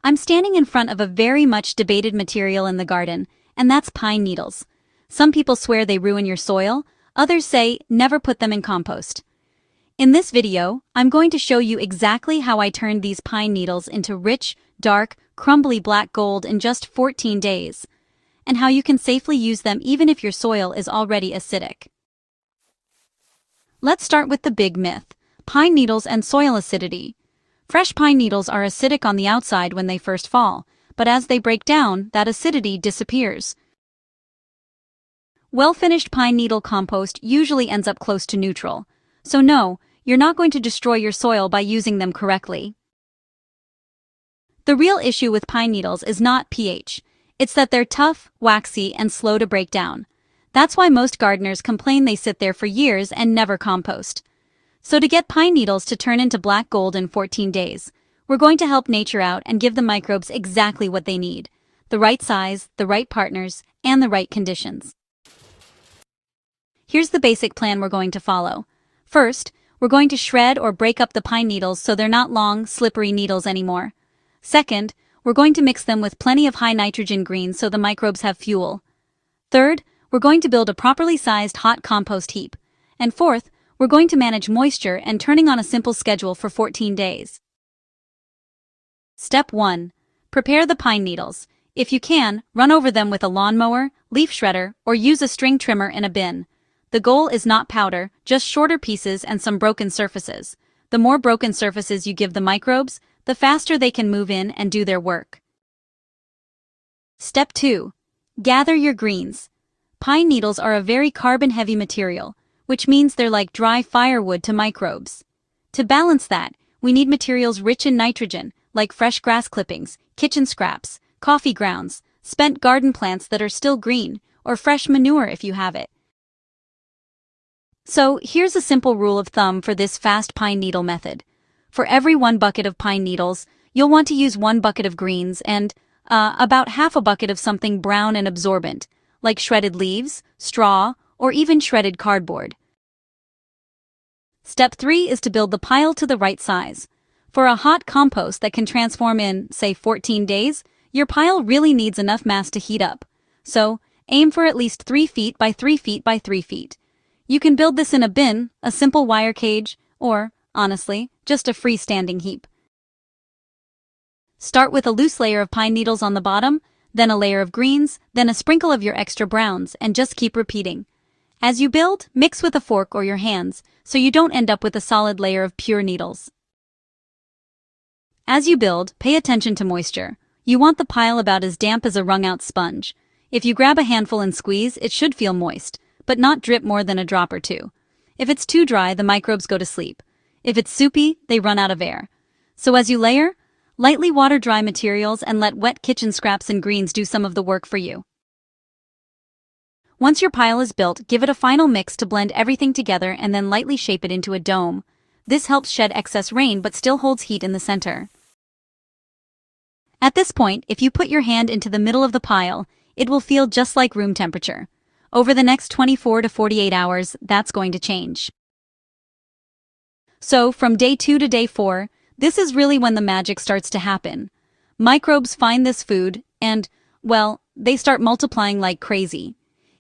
I'm standing in front of a very much debated material in the garden, and that's pine needles. Some people swear they ruin your soil, others say never put them in compost. In this video, I'm going to show you exactly how I turned these pine needles into rich, dark, crumbly black gold in just 14 days, and how you can safely use them even if your soil is already acidic. Let's start with the big myth: pine needles and soil acidity. Fresh pine needles are acidic on the outside when they first fall, but as they break down, that acidity disappears. Well-finished pine needle compost usually ends up close to neutral, so no, you're not going to destroy your soil by using them correctly. The real issue with pine needles is not pH, it's that they're tough, waxy, and slow to break down. That's why most gardeners complain they sit there for years and never compost. So to get pine needles to turn into black gold in 14 days, we're going to help nature out and give the microbes exactly what they need: the right size, the right partners, and the right conditions. Here's the basic plan we're going to follow. First, we're going to shred or break up the pine needles so they're not long, slippery needles anymore. Second, we're going to mix them with plenty of high nitrogen greens so the microbes have fuel. Third, we're going to build a properly sized hot compost heap. And fourth, we're going to manage moisture and turning on a simple schedule for 14 days. Step 1. Prepare the pine needles. If you can, run over them with a lawnmower, leaf shredder, or use a string trimmer in a bin. The goal is not powder, just shorter pieces and some broken surfaces. The more broken surfaces you give the microbes, the faster they can move in and do their work. Step 2. Gather your greens. Pine needles are a very carbon-heavy material, which means they're like dry firewood to microbes. To balance that, we need materials rich in nitrogen, like fresh grass clippings, kitchen scraps, coffee grounds, spent garden plants that are still green, or fresh manure if you have it. So, here's a simple rule of thumb for this fast pine needle method. For every 1 bucket of pine needles, you'll want to use 1 bucket of greens and about half a bucket of something brown and absorbent, like shredded leaves, straw, or even shredded cardboard. Step 3 is to build the pile to the right size. For a hot compost that can transform in, say, 14 days, your pile really needs enough mass to heat up. So, aim for at least 3 feet by 3 feet by 3 feet. You can build this in a bin, a simple wire cage, or, honestly, just a freestanding heap. Start with a loose layer of pine needles on the bottom, then a layer of greens, then a sprinkle of your extra browns, and just keep repeating. As you build, mix with a fork or your hands, so you don't end up with a solid layer of pure needles. As you build, pay attention to moisture. You want the pile about as damp as a wrung-out sponge. If you grab a handful and squeeze, it should feel moist, but not drip more than a drop or two. If it's too dry, the microbes go to sleep. If it's soupy, they run out of air. So as you layer, lightly water dry materials and let wet kitchen scraps and greens do some of the work for you. Once your pile is built, give it a final mix to blend everything together and then lightly shape it into a dome. This helps shed excess rain but still holds heat in the center. At this point, if you put your hand into the middle of the pile, it will feel just like room temperature. Over the next 24 to 48 hours, that's going to change. So, from day 2 to day 4, this is really when the magic starts to happen. Microbes find this food and, well, they start multiplying like crazy.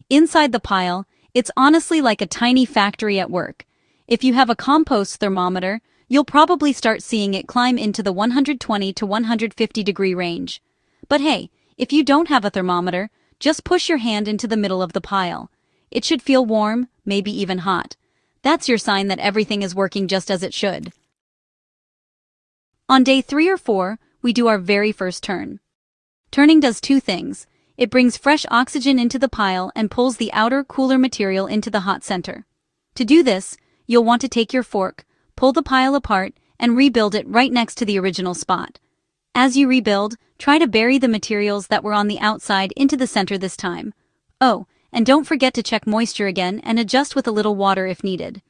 Inside the pile, it's honestly like a tiny factory at work. If you have a compost thermometer, you'll probably start seeing it climb into the 120 to 150 degree range. But hey, if you don't have a thermometer, just push your hand into the middle of the pile. It should feel warm, maybe even hot. That's your sign that everything is working just as it should. On day 3 or 4, we do our very first turn. Turning does 2 things. It brings fresh oxygen into the pile and pulls the outer, cooler material into the hot center. To do this, you'll want to take your fork, pull the pile apart, and rebuild it right next to the original spot. As you rebuild, try to bury the materials that were on the outside into the center this time. Oh, and don't forget to check moisture again and adjust with a little water if needed.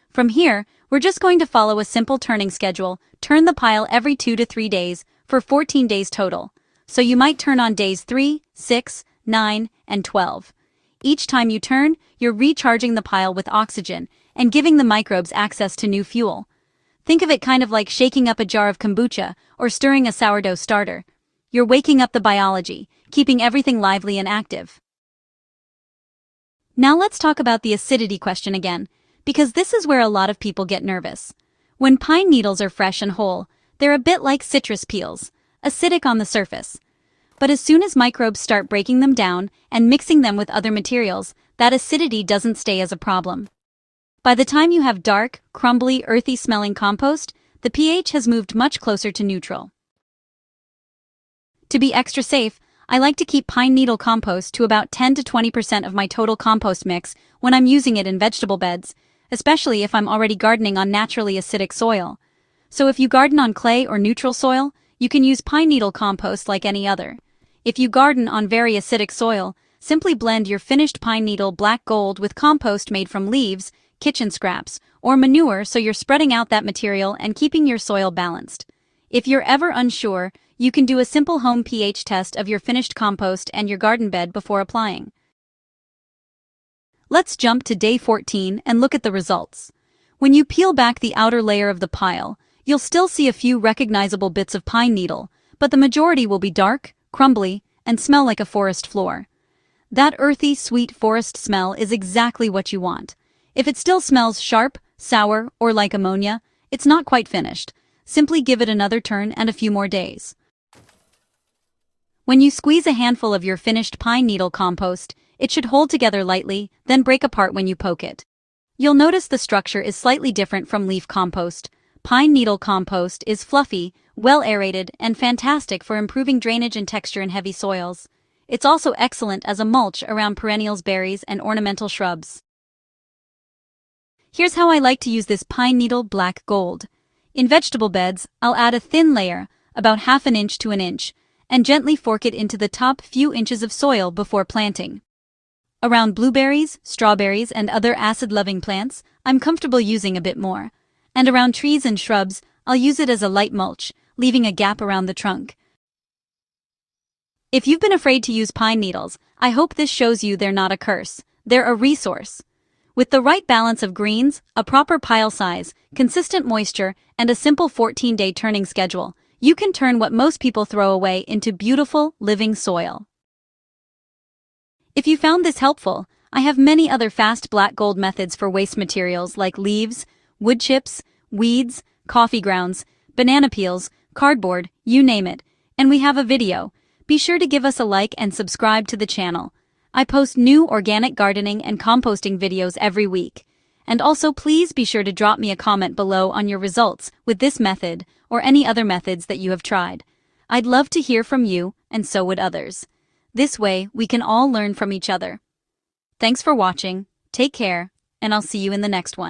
From here, we're just going to follow a simple turning schedule. Turn the pile every 2 to 3 days for 14 days total. So you might turn on days 3, 6, 9, and 12. Each time you turn, you're recharging the pile with oxygen and giving the microbes access to new fuel. Think of it kind of like shaking up a jar of kombucha or stirring a sourdough starter. You're waking up the biology, keeping everything lively and active. Now let's talk about the acidity question again, because this is where a lot of people get nervous. When pine needles are fresh and whole, they're a bit like citrus peels, acidic on the surface. But as soon as microbes start breaking them down and mixing them with other materials, that acidity doesn't stay as a problem. By the time you have dark, crumbly, earthy-smelling compost, the pH has moved much closer to neutral. To be extra safe, I like to keep pine needle compost to about 10 to 20% of my total compost mix when I'm using it in vegetable beds, especially if I'm already gardening on naturally acidic soil. So if you garden on clay or neutral soil, you can use pine needle compost like any other. If you garden on very acidic soil, simply blend your finished pine needle black gold with compost made from leaves, kitchen scraps, or manure so you're spreading out that material and keeping your soil balanced. If you're ever unsure, you can do a simple home pH test of your finished compost and your garden bed before applying. Let's jump to day 14 and look at the results. When you peel back the outer layer of the pile, you'll still see a few recognizable bits of pine needle, but the majority will be dark, crumbly, and smell like a forest floor. That earthy, sweet forest smell is exactly what you want. If it still smells sharp, sour, or like ammonia, it's not quite finished. Simply give it another turn and a few more days. When you squeeze a handful of your finished pine needle compost, it should hold together lightly, then break apart when you poke it. You'll notice the structure is slightly different from leaf compost. Pine needle compost is fluffy, well-aerated, and fantastic for improving drainage and texture in heavy soils. It's also excellent as a mulch around perennials, berries, and ornamental shrubs. Here's how I like to use this pine needle black gold. In vegetable beds, I'll add a thin layer, about half an inch to an inch, and gently fork it into the top few inches of soil before planting. Around blueberries, strawberries, and other acid-loving plants, I'm comfortable using a bit more. And around trees and shrubs, I'll use it as a light mulch, leaving a gap around the trunk. If you've been afraid to use pine needles, I hope this shows you they're not a curse. They're a resource. With the right balance of greens, a proper pile size, consistent moisture, and a simple 14-day turning schedule, you can turn what most people throw away into beautiful, living soil. If you found this helpful, I have many other fast black gold methods for waste materials like leaves, wood chips, weeds, coffee grounds, banana peels, cardboard, you name it, and we have a video. Be sure to give us a like and subscribe to the channel. I post new organic gardening and composting videos every week. And also please be sure to drop me a comment below on your results with this method or any other methods that you have tried. I'd love to hear from you, and so would others. This way, we can all learn from each other. Thanks for watching, take care, and I'll see you in the next one.